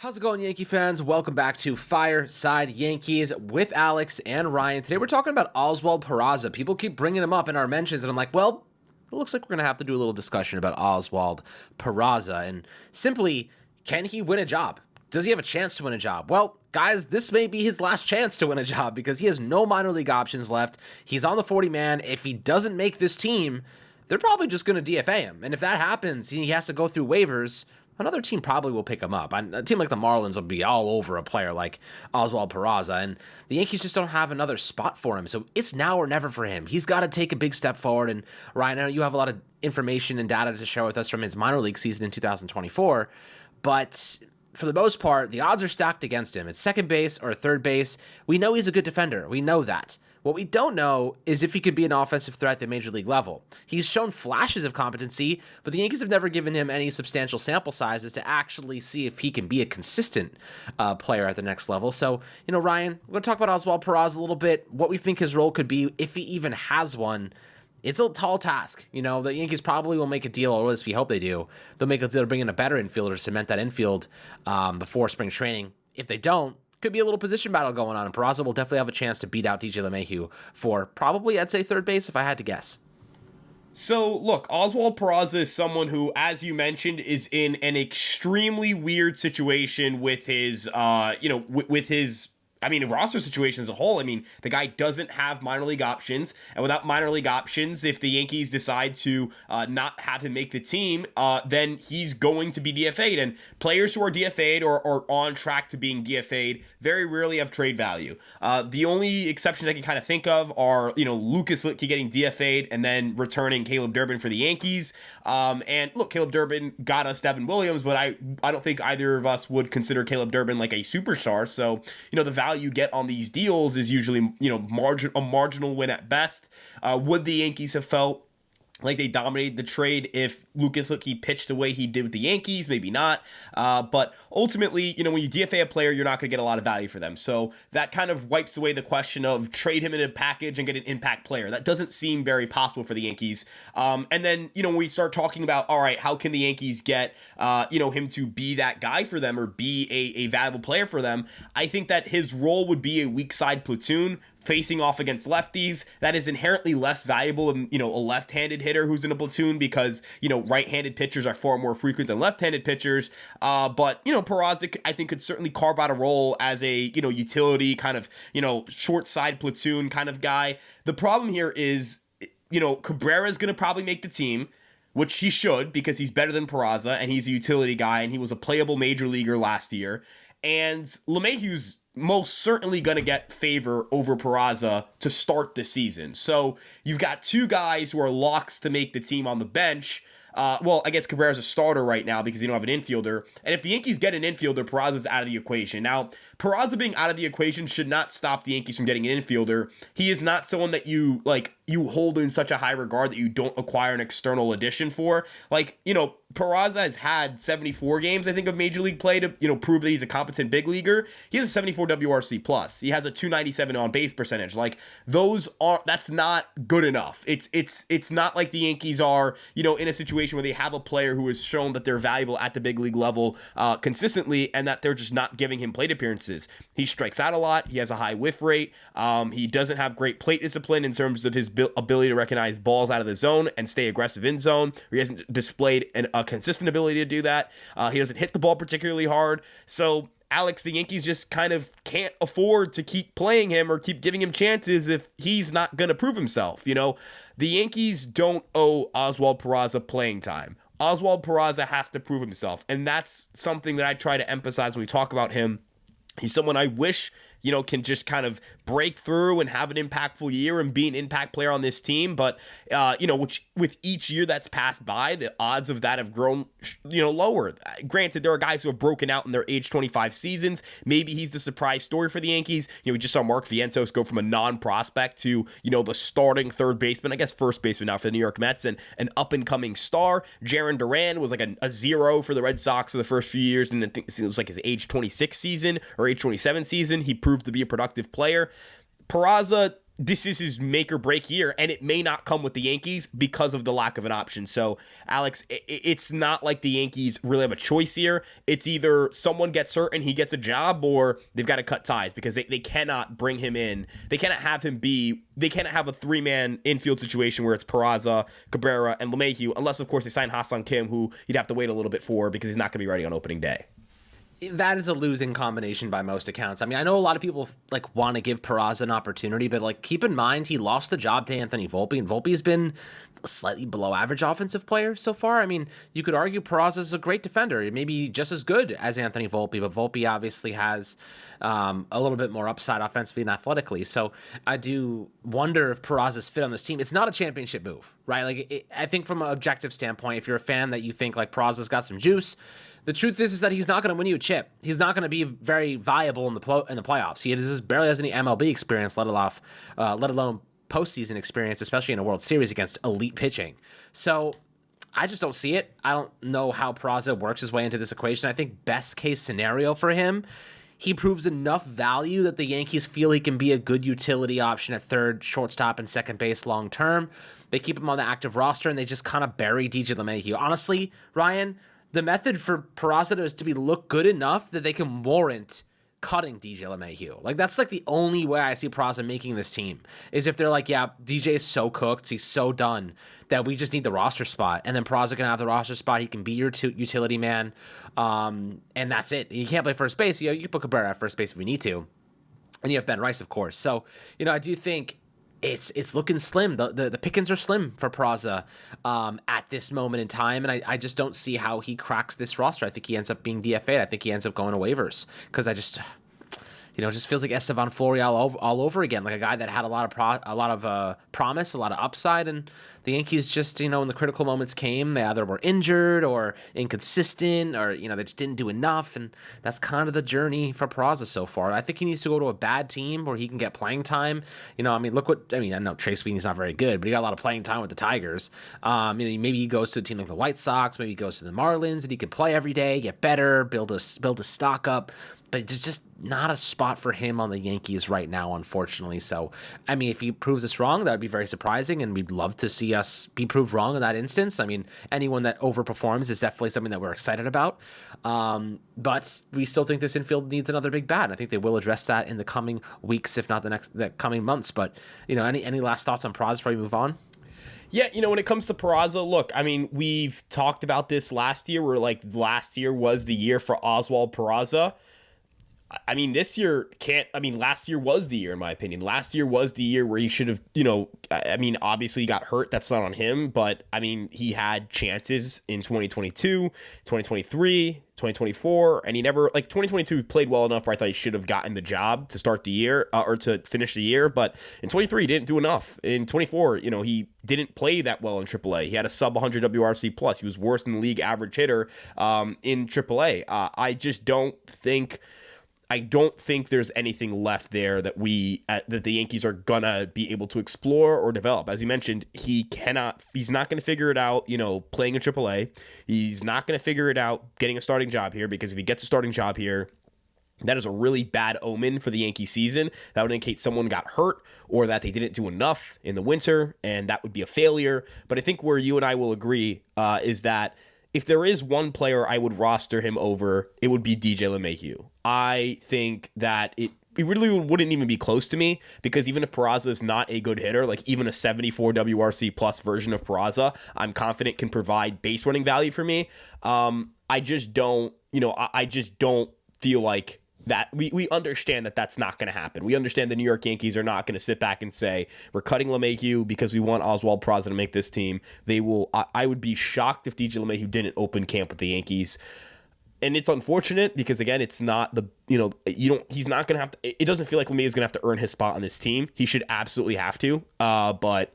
How's it going, Yankee fans? Welcome back to Fireside Yankees with Alex and Ryan. Today we're talking about Oswald Peraza. People keep bringing him up in our mentions, and I'm like, well, it looks like we're going to have to do a little discussion about Oswald Peraza. And simply, can he win a job? Does he have a chance to win a job? Well, guys, this may be his last chance to win a job because he has no minor league options left. He's on the 40-man. If he doesn't make this team, they're probably just going to DFA him. And if that happens, he has to go through waivers. Another team probably will pick him up. A team like the Marlins will be all over a player like Oswald Peraza, and the Yankees just don't have another spot for him. So it's now or never for him. He's got to take a big step forward. And Ryan, I know you have a lot of information and data to share with us from his minor league season in 2024, but for the most part, the odds are stacked against him. At second base or third base, we know he's a good defender. We know that. What we don't know is if he could be an offensive threat at the major league level. He's shown flashes of competency, but the Yankees have never given him any substantial sample sizes to actually see if he can be a consistent player at the next level. So, Ryan, we're going to talk about Oswald Peraza a little bit, what we think his role could be, if he even has one. It's a tall task. The Yankees probably will make a deal, or at least we hope they do. They'll make a deal to bring in a better infielder to cement that infield before spring training. If they don't, could be a little position battle going on, and Peraza will definitely have a chance to beat out DJ LeMahieu for probably, I'd say, third base if I had to guess. So, look, Oswald Peraza is someone who, as you mentioned, is in an extremely weird situation with his, roster situation as a whole. The guy doesn't have minor league options, and without minor league options, if the Yankees decide to not have him make the team, then he's going to be DFA'd, and players who are DFA'd or on track to being DFA'd very rarely have trade value. The only exceptions I can kind of think of are, Lucas Litke getting DFA'd and then returning Caleb Durbin for the Yankees. And look, Caleb Durbin got us Devin Williams, but I don't think either of us would consider Caleb Durbin like a superstar. So, the value you get on these deals is usually, a marginal win at best. Would the Yankees have felt like they dominated the trade if Lucas Litke pitched the way he did with the Yankees? Maybe not. But ultimately, when you DFA a player, you're not going to get a lot of value for them. So that kind of wipes away the question of trade him in a package and get an impact player. That doesn't seem very possible for the Yankees. And then, when we start talking about, all right, how can the Yankees get, him to be that guy for them or be a valuable player for them? I think that his role would be a weak side platoon facing off against lefties. That is inherently less valuable than, a left-handed hitter who's in a platoon because, right-handed pitchers are far more frequent than left-handed pitchers. But, Peraza, I think, could certainly carve out a role as a, utility kind of, short side platoon kind of guy. The problem here is, Cabrera is going to probably make the team, which he should because he's better than Peraza and he's a utility guy and he was a playable major leaguer last year. And LeMahieu's most certainly going to get favor over Peraza to start the season. So you've got two guys who are locks to make the team on the bench. Well, I guess Cabrera's a starter right now because you don't have an infielder. And if the Yankees get an infielder, Peraza's out of the equation. Now, Peraza being out of the equation should not stop the Yankees from getting an infielder. He is not someone that you hold in such a high regard that you don't acquire an external addition for. Peraza has had 74 games, I think, of Major League play to, prove that he's a competent big leaguer. He has a 74 WRC plus. He has a 297 on base percentage. That's not good enough. It's not like the Yankees are, in a situation where they have a player who has shown that they're valuable at the big league level consistently and that they're just not giving him plate appearances. He strikes out a lot. He has a high whiff rate. He doesn't have great plate discipline in terms of his ability to recognize balls out of the zone and stay aggressive in zone. He hasn't displayed a consistent ability to do that. He doesn't hit the ball particularly hard. So, Alex, the Yankees just kind of can't afford to keep playing him or keep giving him chances if he's not going to prove himself. The Yankees don't owe Oswald Peraza playing time. Oswald Peraza has to prove himself, and that's something that I try to emphasize when we talk about him. He's someone I wish can just kind of break through and have an impactful year and be an impact player on this team. But, which with each year that's passed by, the odds of that have grown, lower. Granted, there are guys who have broken out in their age 25 seasons. Maybe he's the surprise story for the Yankees. We just saw Mark Vientos go from a non-prospect to, the starting third baseman, I guess first baseman now for the New York Mets, and an up-and-coming star. Jarren Duran was like a zero for the Red Sox for the first few years, and I think it was like his age 26 season or age 27 season. He proved to be a productive player. Peraza, this is his make or break year, and it may not come with the Yankees because of the lack of an option. So, Alex, it's not like the Yankees really have a choice here. It's either someone gets hurt and he gets a job, or they've got to cut ties because they cannot bring him in. They cannot have a three-man infield situation where it's Peraza, Cabrera, and LeMahieu, unless, of course, they sign Ha-Seong Kim, who you'd have to wait a little bit for because he's not going to be ready on opening day. That is a losing combination by most accounts. I mean, I know a lot of people want to give Peraza an opportunity, but keep in mind he lost the job to Anthony Volpe, and Volpe's been a slightly below average offensive player so far. I mean, you could argue Peraza's a great defender, maybe just as good as Anthony Volpe, but Volpe obviously has a little bit more upside offensively and athletically. So I do wonder if Peraza's fit on this team. It's not a championship move, right? I think from an objective standpoint, if you're a fan that you think Peraza's got some juice, the truth is that he's not going to win you a chip. He's not going to be very viable in the playoffs. He just barely has any MLB experience, let alone postseason experience, especially in a World Series against elite pitching. So I just don't see it. I don't know how Peraza works his way into this equation. I think best case scenario for him, he proves enough value that the Yankees feel he can be a good utility option at third, shortstop, and second base long term. They keep him on the active roster, and they just kind of bury DJ LeMahieu. Honestly, Ryan, the method for Peraza is to look good enough that they can warrant cutting DJ LeMahieu. That's the only way I see Peraza making this team, is if they're yeah, DJ is so cooked, he's so done that we just need the roster spot, and then Peraza can have the roster spot. He can be your utility man, and that's it. You can't play first base. You can put Cabrera at first base if we need to, and you have Ben Rice, of course. So I do think it's looking slim. The pickings are slim for Peraza at this moment in time, and I just don't see how he cracks this roster. I think he ends up being DFA'd. I think he ends up going to waivers because I just it just feels like Estevan Florial all over again, like a guy that had a lot of promise, a lot of upside, and the Yankees just, when the critical moments came, they either were injured or inconsistent, or they just didn't do enough, and that's kind of the journey for Peraza so far. I think he needs to go to a bad team where he can get playing time. I know Trey Sweeney's not very good, but he got a lot of playing time with the Tigers. Maybe he goes to a team like the White Sox, maybe he goes to the Marlins, and he can play every day, get better, build a stock up. But there's just not a spot for him on the Yankees right now, unfortunately. So, if he proves us wrong, that would be very surprising, and we'd love to see us be proved wrong in that instance. Anyone that overperforms is definitely something that we're excited about. But we still think this infield needs another big bat. I think they will address that in the coming weeks, if not the coming months. But, any last thoughts on Peraza before we move on? Yeah, when it comes to Peraza, look, we've talked about this last year, where last year was the year for Oswald Peraza. This year last year was the year, in my opinion. Last year was the year where he should have, obviously he got hurt. That's not on him, but he had chances in 2022, 2023, 2024, and he never, 2022 played well enough where I thought he should have gotten the job to start the year or to finish the year. But in 23, he didn't do enough. In 24, he didn't play that well in AAA. He had a sub 100 WRC plus. He was worse than the league average hitter in AAA. I don't think there's anything left there that that the Yankees are gonna be able to explore or develop. As you mentioned, he's not gonna figure it out, playing in AAA. He's not gonna figure it out getting a starting job here, because if he gets a starting job here, that is a really bad omen for the Yankee season. That would indicate someone got hurt or that they didn't do enough in the winter, and that would be a failure. But I think where you and I will agree is that if there is one player I would roster him over, it would be DJ LeMahieu. I think that it really wouldn't even be close to me, because even if Peraza is not a good hitter, even a 74 WRC plus version of Peraza, I'm confident can provide base running value for me. I just don't feel like that we understand that that's not going to happen. We understand the New York Yankees are not going to sit back and say, we're cutting LeMahieu because we want Oswald Peraza to make this team. They will. I would be shocked if DJ LeMahieu didn't open camp with the Yankees. And it's unfortunate because, again, it's not he's not going to have to, it doesn't feel like LeMahieu is going to have to earn his spot on this team. He should absolutely have to. But,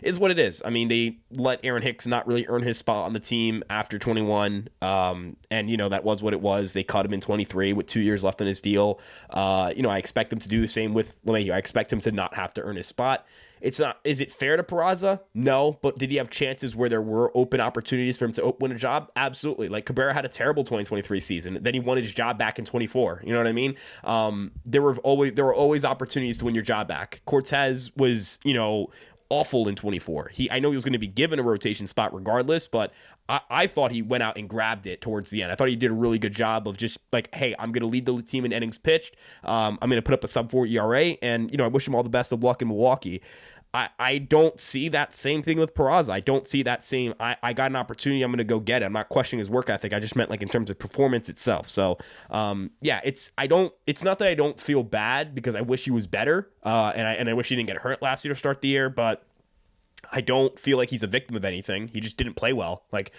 is what it is. They let Aaron Hicks not really earn his spot on the team after 21. And, that was what it was. They cut him in 23 with 2 years left on his deal. I expect them to do the same with LeMahieu. I expect him to not have to earn his spot. It's not. Is it fair to Peraza? No. But did he have chances where there were open opportunities for him to win a job? Absolutely. Like Cabrera had a terrible 2023 season. Then he won his job back in 24. You know what I mean? There were always opportunities to win your job back. Cortez was, awful in 24. I know he was going to be given a rotation spot regardless, but I thought he went out and grabbed it towards the end. I thought he did a really good job of just like, hey, I'm going to lead the team in innings pitched. I'm going to put up a sub-4 ERA, and I wish him all the best of luck in Milwaukee. I don't see that same thing with Peraza. I don't see that same, I got an opportunity, I'm going to go get it. I'm not questioning his work ethic. I just meant like in terms of performance itself. So, it's not that I don't feel bad because I wish he was better. And I wish he didn't get hurt last year to start the year, but I don't feel like he's a victim of anything. He just didn't play well. Like,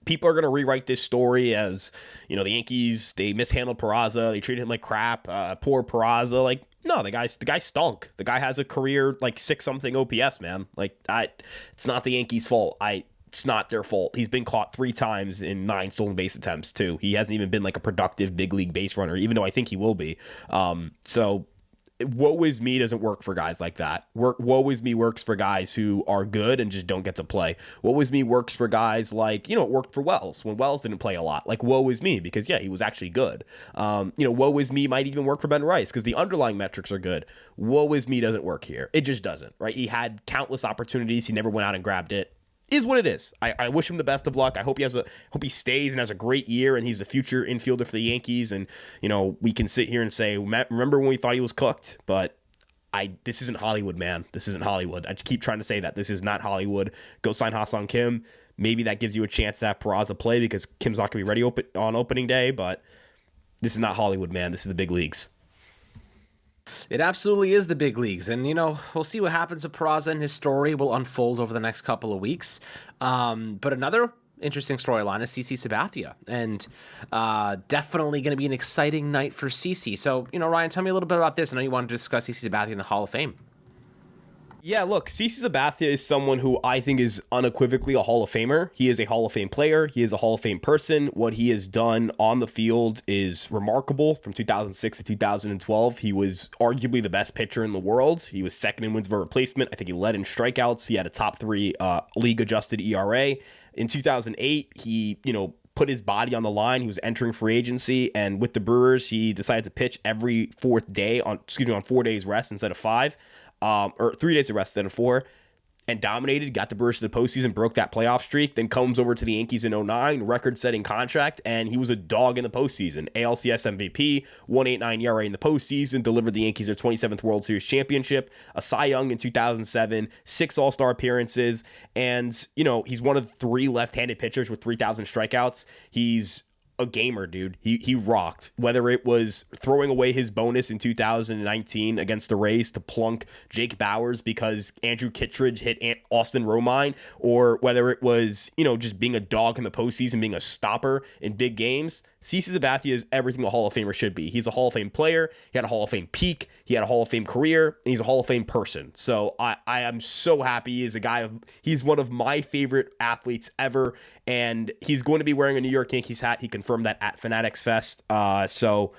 people are going to rewrite this story as, the Yankees, they mishandled Peraza. They treated him like crap. Poor Peraza. Like, no, the guy stunk. The guy has a career like 6-something OPS, man. Like, it's not the Yankees' fault. It's not their fault. He's been caught 3 times in 9 stolen base attempts too. He hasn't even been like a productive big league base runner, even though I think he will be. So woe is me doesn't work for guys like that. Woe is me works for guys who are good and just don't get to play. Woe is me works for guys like, it worked for Wells when Wells didn't play a lot. Like, woe is me because, yeah, he was actually good. Woe is me might even work for Ben Rice because the underlying metrics are good. Woe is me doesn't work here. It just doesn't, right? He had countless opportunities. He never went out and grabbed it. Is what it is. I wish him the best of luck. I hope he stays and has a great year and he's a future infielder for the Yankees. And, we can sit here and say, remember when we thought he was cooked? But this isn't Hollywood, man. This isn't Hollywood. I keep trying to say that. This is not Hollywood. Go sign Ha-Seong Kim. Maybe that gives you a chance to have Peraza play because Kim's not going to be ready on opening day. But this is not Hollywood, man. This is the big leagues. It absolutely is the big leagues. And, we'll see what happens with Peraza, and his story will unfold over the next couple of weeks. But another interesting storyline is CC Sabathia. And definitely going to be an exciting night for CC. So, Ryan, tell me a little bit about this. I know you wanted to discuss CC Sabathia in the Hall of Fame. Yeah, look, CC Sabathia is someone who I think is unequivocally a Hall of Famer. He is a Hall of Fame player. He is a Hall of Fame person. What he has done on the field is remarkable. From 2006 to 2012, he was arguably the best pitcher in the world. He was second in wins per replacement. I think he led in strikeouts. He had a top 3 league-adjusted ERA. In 2008, he, put his body on the line. He was entering free agency, and with the Brewers, he decided to pitch every 4th day on 4 days rest instead of 5. Or 3 days of rest instead of 4, and dominated, got the Brewers to the postseason, broke that playoff streak, then comes over to the Yankees in 09, record-setting contract, and he was a dog in the postseason. ALCS MVP, 1.89 ERA in the postseason, delivered the Yankees their 27th World Series championship, a Cy Young in 2007, 6 All-Star appearances, and, he's one of 3 left-handed pitchers with 3,000 strikeouts. He's a gamer, dude. He rocked. Whether it was throwing away his bonus in 2019 against the Rays to plunk Jake Bauers because Andrew Kittredge hit Austin Romine, or whether it was, just being a dog in the postseason, being a stopper in big games, CC Sabathia is everything a Hall of Famer should be. He's a Hall of Fame player. He had a Hall of Fame peak. He had a Hall of Fame career. And he's a Hall of Fame person. So I am so happy. He's one of my favorite athletes ever. And he's going to be wearing a New York Yankees hat. He confirmed that at Fanatics Fest. So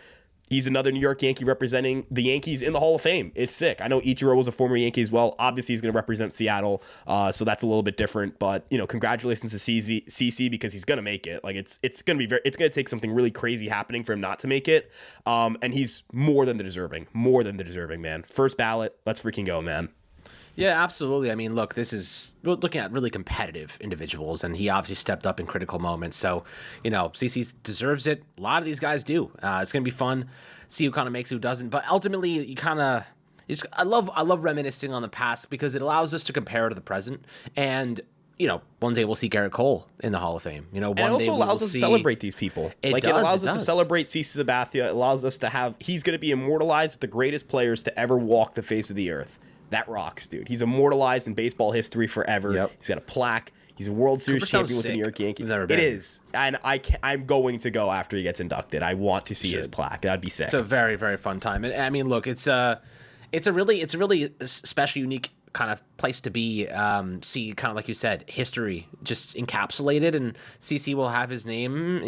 he's another New York Yankee representing the Yankees in the Hall of Fame. It's sick. I know Ichiro was a former Yankee as well. Obviously, he's going to represent Seattle, so that's a little bit different. But congratulations to CC because he's going to make it. Like it's going to take something really crazy happening for him not to make it. And he's more than deserving, man. First ballot. Let's freaking go, man. Yeah, absolutely. I mean, look, we're looking at really competitive individuals, and he obviously stepped up in critical moments. So, CC deserves it. A lot of these guys do. It's going to be fun. See who kind of makes it, who doesn't. But ultimately, I love reminiscing on the past because it allows us to compare to the present. And, one day we'll see Garrett Cole in the Hall of Fame. One day it also allows us to celebrate these people. It allows us to celebrate CC Sabathia. It allows us to he's going to be immortalized with the greatest players to ever walk the face of the earth. That rocks, dude. He's immortalized in baseball history forever. Yep. He's got a plaque. He's a World Series champion with the New York Yankees. It is. And I'm going to go after he gets inducted. I want to see his plaque. That'd be sick. It's a very, very fun time. And I mean, look, it's a really special, unique kind of place to be. See, kind of like you said, history just encapsulated, and CC will have his name,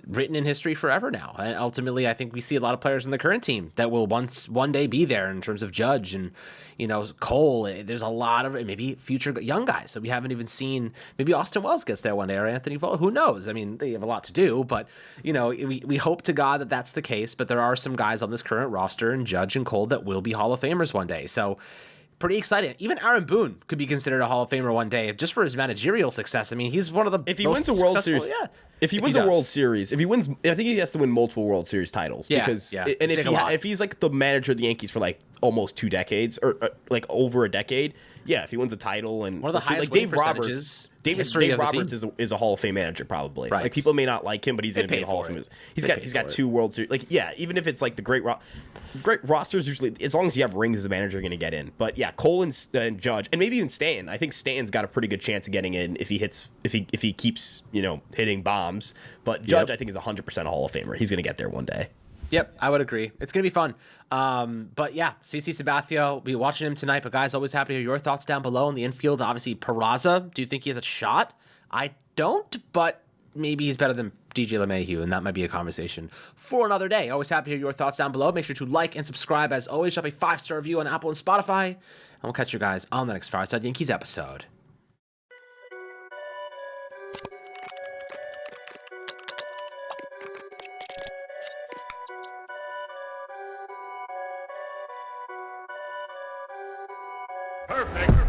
written in history forever now. And ultimately, I think we see a lot of players in the current team that will one day be there in terms of Judge and, Cole. There's a lot of maybe future young guys that we haven't even seen. Maybe Austin Wells gets there one day, or Anthony Vola. Who knows? I mean, they have a lot to do, but we hope to God that that's the case. But there are some guys on this current roster, and Judge and Cole, that will be Hall of Famers one day. So pretty exciting. Even Aaron Boone could be considered a Hall of Famer one day just for his managerial success. I mean, he's one of the if he wins a World Series. Yeah. If he wins a World Series, I think he has to win multiple World Series titles. And if he's like the manager of the Yankees for like almost 2 decades or like over a decade, yeah, if he wins a title and one of the highest Dave Roberts. Dave Roberts is a Hall of Fame manager probably. Right. Like people may not like him, but he's going to be a Hall of Fame. He's got 2 World Series. Like even if it's like the great rosters, usually as long as you have rings as a manager, you're going to get in. But yeah, Cole and Judge and maybe even Stanton. I think Stanton's got a pretty good chance of getting in if he keeps hitting bombs. But Judge, I think, is 100% a Hall of Famer. He's going to get there one day. Yep, I would agree. It's going to be fun. But yeah, CC Sabathia, we'll be watching him tonight. But guys, always happy to hear your thoughts down below in the infield. Obviously, Peraza, do you think he has a shot? I don't, but maybe he's better than DJ LeMahieu, and that might be a conversation for another day. Always happy to hear your thoughts down below. Make sure to like and subscribe. As always, drop a 5-star review on Apple and Spotify. And we'll catch you guys on the next Fireside Yankees episode. Perfect.